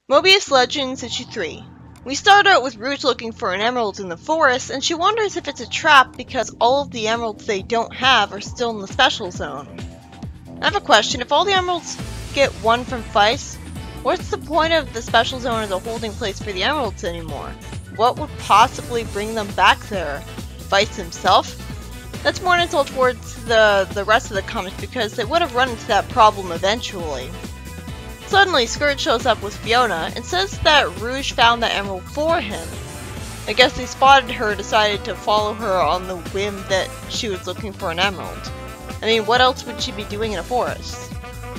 Mobius Legends Issue 3. We start out with Rouge looking for an emerald in the forest, and she wonders if it's a trap because all of the emeralds they don't have are still in the special zone. I have a question. If all the emeralds get one from Feist, what's the point of the special zone as a holding place for the emeralds anymore? What would possibly bring them back there? Feist himself? That's more an insult towards the rest of the comics because they would have run into that problem eventually. Suddenly, Scourge shows up with Fiona and says that Rouge found the emerald for him. I guess they spotted her and decided to follow her on the whim that she was looking for an emerald. I mean, what else would she be doing in a forest?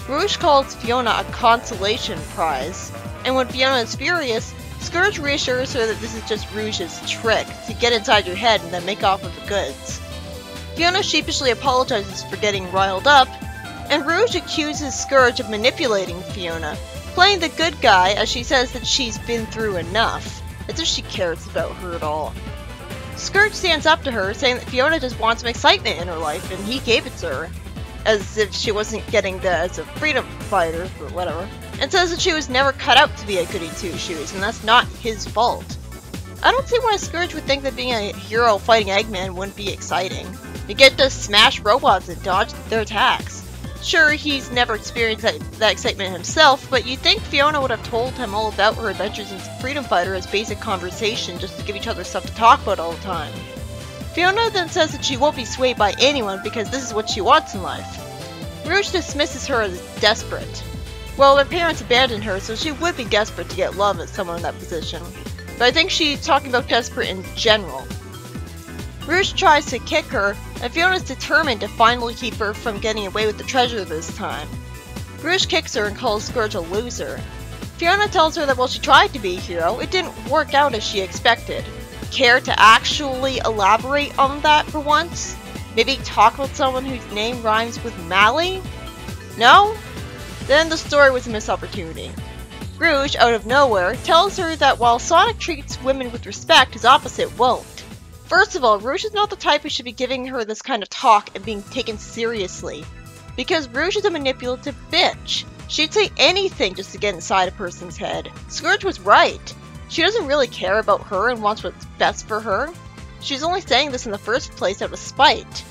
Rouge calls Fiona a consolation prize, and when Fiona is furious, Scourge reassures her that this is just Rouge's trick to get inside your head and then make off with the goods. Fiona sheepishly apologizes for getting riled up, and Rouge accuses Scourge of manipulating Fiona, playing the good guy as she says that she's been through enough, as if she cares about her at all. Scourge stands up to her, saying that Fiona just wants some excitement in her life, and he gave it to her, as if she wasn't getting that as a freedom fighter, but whatever, and says that she was never cut out to be a goody two-shoes, and that's not his fault. I don't see why Scourge would think that being a hero fighting Eggman wouldn't be exciting. You get to smash robots and dodge their attacks. Sure, he's never experienced that excitement himself, but you'd think Fiona would have told him all about her adventures as a freedom fighter as basic conversation just to give each other stuff to talk about all the time. Fiona then says that she won't be swayed by anyone because this is what she wants in life. Rouge dismisses her as desperate. Well, her parents abandoned her, so she would be desperate to get love as someone in that position. But I think she's talking about desperate in general. Rouge tries to kick her, and Fiona's determined to finally keep her from getting away with the treasure this time. Rouge kicks her and calls Scourge a loser. Fiona tells her that while she tried to be a hero, it didn't work out as she expected. Care to actually elaborate on that for once? Maybe talk about someone whose name rhymes with Mally? No? Then the story was a missed opportunity. Rouge, out of nowhere, tells her that while Sonic treats women with respect, his opposite won't. First of all, Rouge is not the type who should be giving her this kind of talk and being taken seriously. Because Rouge is a manipulative bitch. She'd say anything just to get inside a person's head. Scourge was right. She doesn't really care about her and wants what's best for her. She's only saying this in the first place out of spite.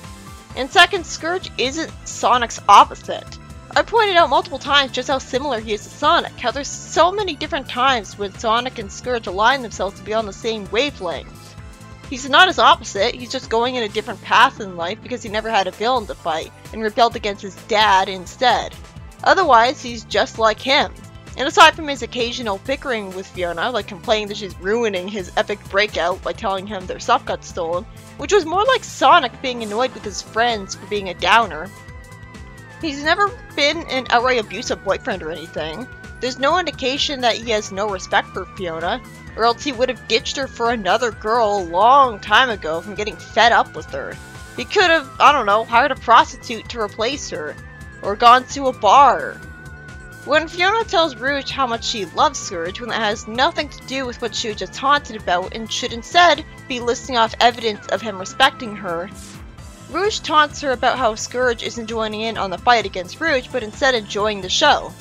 And second, Scourge isn't Sonic's opposite. I pointed out multiple times just how similar he is to Sonic, how there's so many different times when Sonic and Scourge align themselves to be on the same wavelength. He's not his opposite, he's just going in a different path in life because he never had a villain to fight, and rebelled against his dad instead. Otherwise, he's just like him. And aside from his occasional bickering with Fiona, like complaining that she's ruining his epic breakout by telling him their stuff got stolen, which was more like Sonic being annoyed with his friends for being a downer, he's never been an outright abusive boyfriend or anything. There's no indication that he has no respect for Fiona, or else he would have ditched her for another girl a long time ago from getting fed up with her. He could have, I don't know, hired a prostitute to replace her, or gone to a bar. When Fiona tells Rouge how much she loves Scourge when that has nothing to do with what she was just taunted about and should instead be listing off evidence of him respecting her, Rouge taunts her about how Scourge isn't joining in on the fight against Rouge but instead enjoying the show.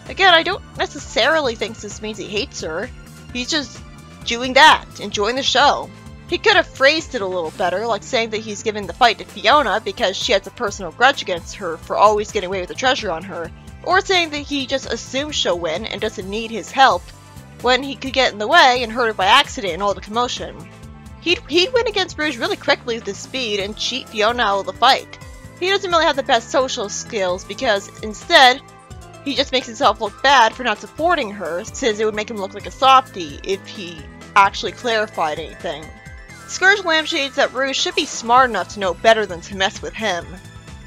Again, I don't necessarily think this means he hates her. He's just doing that, enjoying the show. He could have phrased it a little better, like saying that he's giving the fight to Fiona because she has a personal grudge against her for always getting away with the treasure on her, or saying that he just assumes she'll win and doesn't need his help, when he could get in the way and hurt her by accident in all the commotion. He'd win against Rouge really quickly with his speed and cheat Fiona out of the fight. He doesn't really have the best social skills because, instead, he just makes himself look bad for not supporting her, since it would make him look like a softie if he actually clarified anything. Scourge lampshades that Rouge should be smart enough to know better than to mess with him.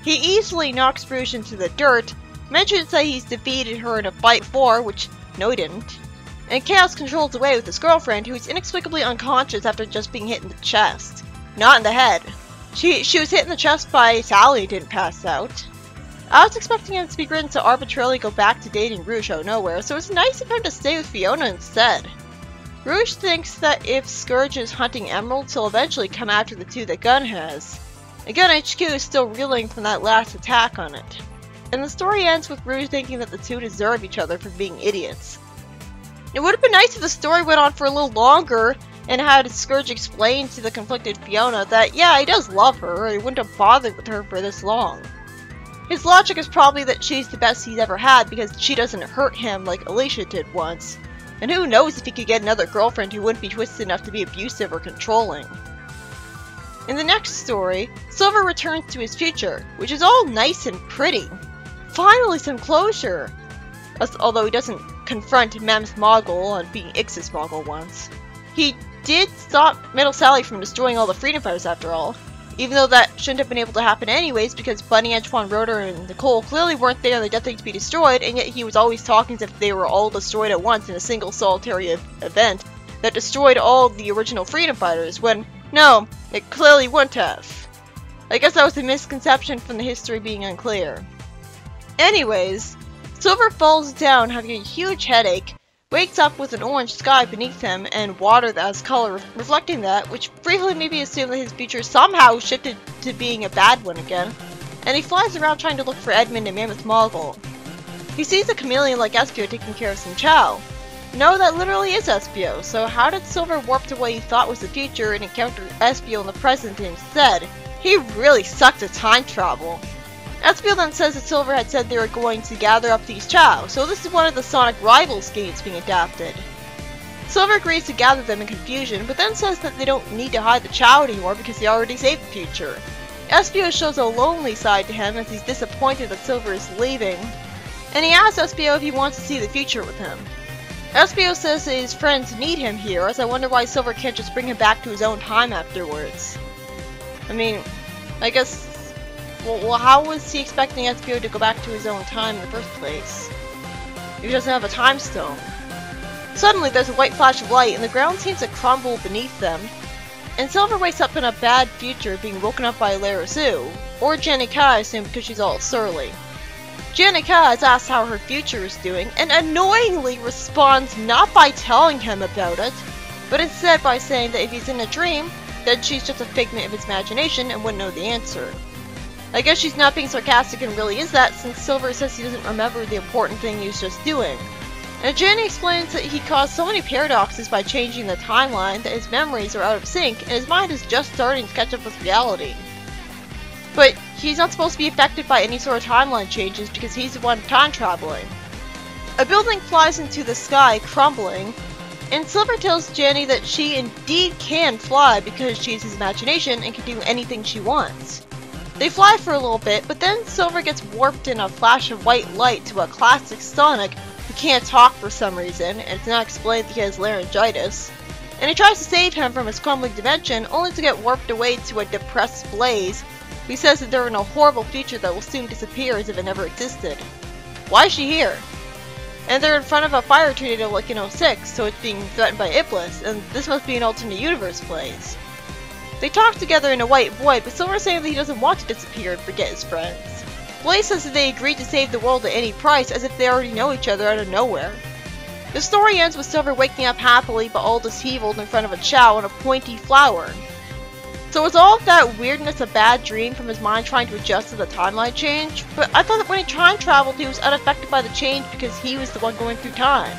He easily knocks Rouge into the dirt, mentions that he's defeated her in a fight before, which no he didn't, and Chaos controls away with his girlfriend, who is inexplicably unconscious after just being hit in the chest. Not in the head. She was hit in the chest by Sally and didn't pass out. I was expecting him to be written to arbitrarily go back to dating Rouge out of nowhere, so it's nice of him to stay with Fiona instead. Rouge thinks that if Scourge is hunting emeralds, he'll eventually come after the two that Gun has. And Gun HQ is still reeling from that last attack on it. And the story ends with Rouge thinking that the two deserve each other for being idiots. It would have been nice if the story went on for a little longer and had Scourge explain to the conflicted Fiona that, yeah, he does love her, or he wouldn't have bothered with her for this long. His logic is probably that she's the best he's ever had because she doesn't hurt him like Alicia did once. And who knows if he could get another girlfriend who wouldn't be twisted enough to be abusive or controlling. In the next story, Silver returns to his future, which is all nice and pretty. Finally some closure! Although he doesn't confront Mem's Moggle on being Ix's Moggle once. He did stop Metal Sally from destroying all the freedom fighters after all, even though that shouldn't have been able to happen anyways because Bunny, Antoine, Rotor, and Nicole clearly weren't there on the Death Thing to be destroyed, and yet he was always talking as if they were all destroyed at once in a single solitary event that destroyed all the original freedom fighters, when, no, it clearly wouldn't have. I guess that was a misconception from the history being unclear. Anyways, Silver falls down having a huge headache, wakes up with an orange sky beneath him and water that has color reflecting that, which briefly made me assume that his future somehow shifted to being a bad one again, and he flies around trying to look for Edmund and Mammoth Moggle. He sees a chameleon like Espio taking care of some chow. No, that literally is Espio, so how did Silver warp to what he thought was the future and encounter Espio in the present instead? He really sucked at time travel. Espio then says that Silver had said they were going to gather up these chow, so this is one of the Sonic Rivals games being adapted. Silver agrees to gather them in confusion, but then says that they don't need to hide the chow anymore because they already saved the future. Espio shows a lonely side to him as he's disappointed that Silver is leaving, and he asks Espio if he wants to see the future with him. Espio says that his friends need him here, as I wonder why Silver can't just bring him back to his own time afterwards. I mean, I guess... Well, how was he expecting Espio to go back to his own time in the first place? If he doesn't have a time stone. Suddenly, there's a white flash of light, and the ground seems to crumble beneath them. And Silver wakes up in a bad future, being woken up by Lara Sue, or Jenny Ka, I assume, because she's all surly. Jenny Ka is asked how her future is doing, and annoyingly responds not by telling him about it, but instead by saying that if he's in a dream, then she's just a figment of his imagination and wouldn't know the answer. I guess she's not being sarcastic and really is that, since Silver says he doesn't remember the important thing he was just doing. And Jenny explains that he caused so many paradoxes by changing the timeline that his memories are out of sync and his mind is just starting to catch up with reality. But he's not supposed to be affected by any sort of timeline changes because he's the one time traveling. A building flies into the sky, crumbling, and Silver tells Jenny that she indeed can fly because she's his imagination and can do anything she wants. They fly for a little bit, but then Silver gets warped in a flash of white light to a classic Sonic who can't talk for some reason, and it's not explained that he has laryngitis. And he tries to save him from his crumbling dimension, only to get warped away to a depressed Blaze, who says that they're in a horrible future that will soon disappear as if it never existed. Why is she here? And they're in front of a fire tornado like in 06, so it's being threatened by Iblis, and this must be an alternate universe Blaze. They talk together in a white void, but Silver is saying that he doesn't want to disappear and forget his friends. Blaze says that they agreed to save the world at any price, as if they already know each other out of nowhere. The story ends with Silver waking up happily but all disheveled in front of a chow and a pointy flower. So was all of that weirdness a bad dream from his mind trying to adjust to the timeline change? But I thought that when he time traveled he was unaffected by the change because he was the one going through time.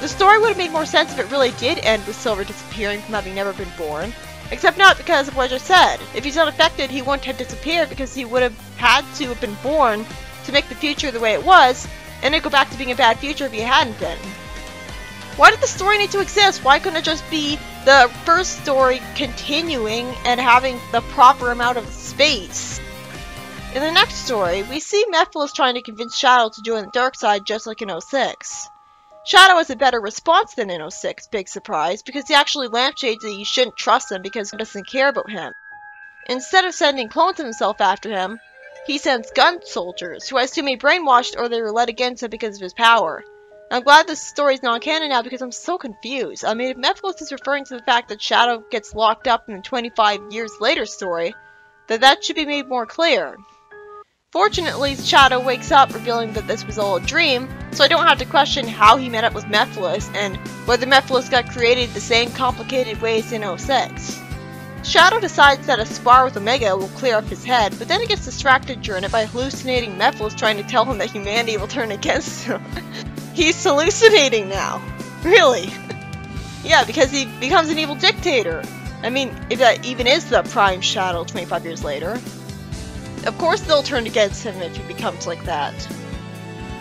The story would have made more sense if it really did end with Silver disappearing from having never been born. Except not because of what I just said. If he's unaffected, he wouldn't have disappeared because he would have had to have been born to make the future the way it was, and it'd go back to being a bad future if he hadn't been. Why did the story need to exist? Why couldn't it just be the first story continuing and having the proper amount of space? In the next story, we see Mephiles trying to convince Shadow to join the dark side just like in 06. Shadow has a better response than in 06, big surprise, because he actually lampshades that he shouldn't trust him because he doesn't care about him. Instead of sending clones of himself after him, he sends gun soldiers, who I assume he brainwashed or they were led against him because of his power. I'm glad this story's non-canon now because I'm so confused. I mean, if Mephiles is referring to the fact that Shadow gets locked up in the 25 years later story, then that should be made more clear. Fortunately, Shadow wakes up revealing that this was all a dream, so I don't have to question how he met up with Mephiles and whether Mephiles got created the same complicated ways in 06. Shadow decides that a spar with Omega will clear up his head, but then he gets distracted during it by hallucinating Mephiles trying to tell him that humanity will turn against him. He's hallucinating now! Really? Yeah, because he becomes an evil dictator. I mean, if that even is the prime Shadow 25 years later. Of course they'll turn against him if he becomes like that.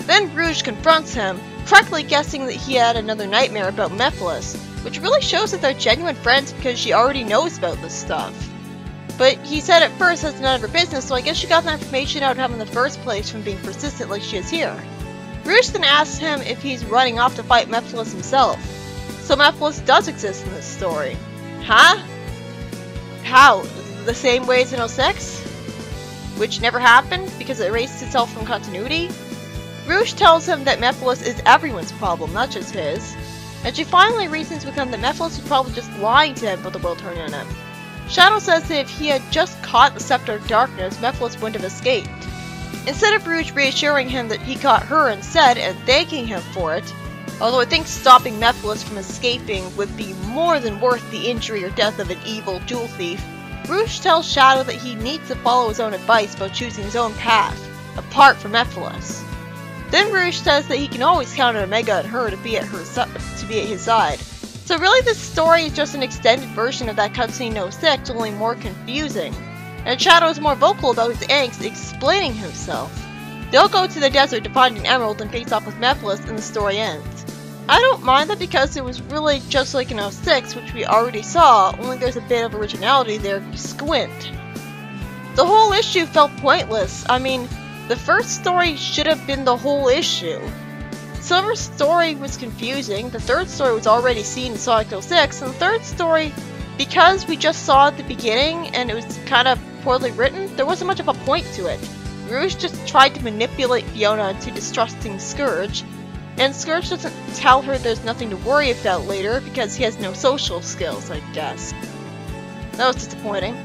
Then Rouge confronts him, correctly guessing that he had another nightmare about Mephiles, which really shows that they're genuine friends because she already knows about this stuff. But he said at first that's none of her business, so I guess she got that information out of him in the first place from being persistent like she is here. Rouge then asks him if he's running off to fight Mephiles himself. So Mephiles does exist in this story. Huh? How? The same way as in 06? Which never happened because it erased itself from continuity? Rouge tells him that Mephiles is everyone's problem, not just his. And she finally reasons with him that Mephiles was probably just lying to him about the world turning on him. Shadow says that if he had just caught the Scepter of Darkness, Mephiles wouldn't have escaped. Instead of Rouge reassuring him that he caught her instead and thanking him for it, although I think stopping Mephiles from escaping would be more than worth the injury or death of an evil jewel thief, Rouge tells Shadow that he needs to follow his own advice about choosing his own path, apart from Mephiles. Then Rouge says that he can always count on Omega and her to be at his side. So really this story is just an extended version of that cutscene in 06, only more confusing. And Shadow is more vocal about his angst, explaining himself. They'll go to the desert to find an emerald and face off with Mephiles and the story ends. I don't mind that because it was really just like in 06, which we already saw, only there's a bit of originality there if you squint. The whole issue felt pointless. I mean, the first story should have been the whole issue. Silver's story was confusing, the third story was already seen in Sonic 06, and the third story, because we just saw at the beginning and it was kind of poorly written, there wasn't much of a point to it. Rouge just tried to manipulate Fiona into distrusting Scourge, and Scourge doesn't tell her there's nothing to worry about later because he has no social skills, I guess. That was disappointing.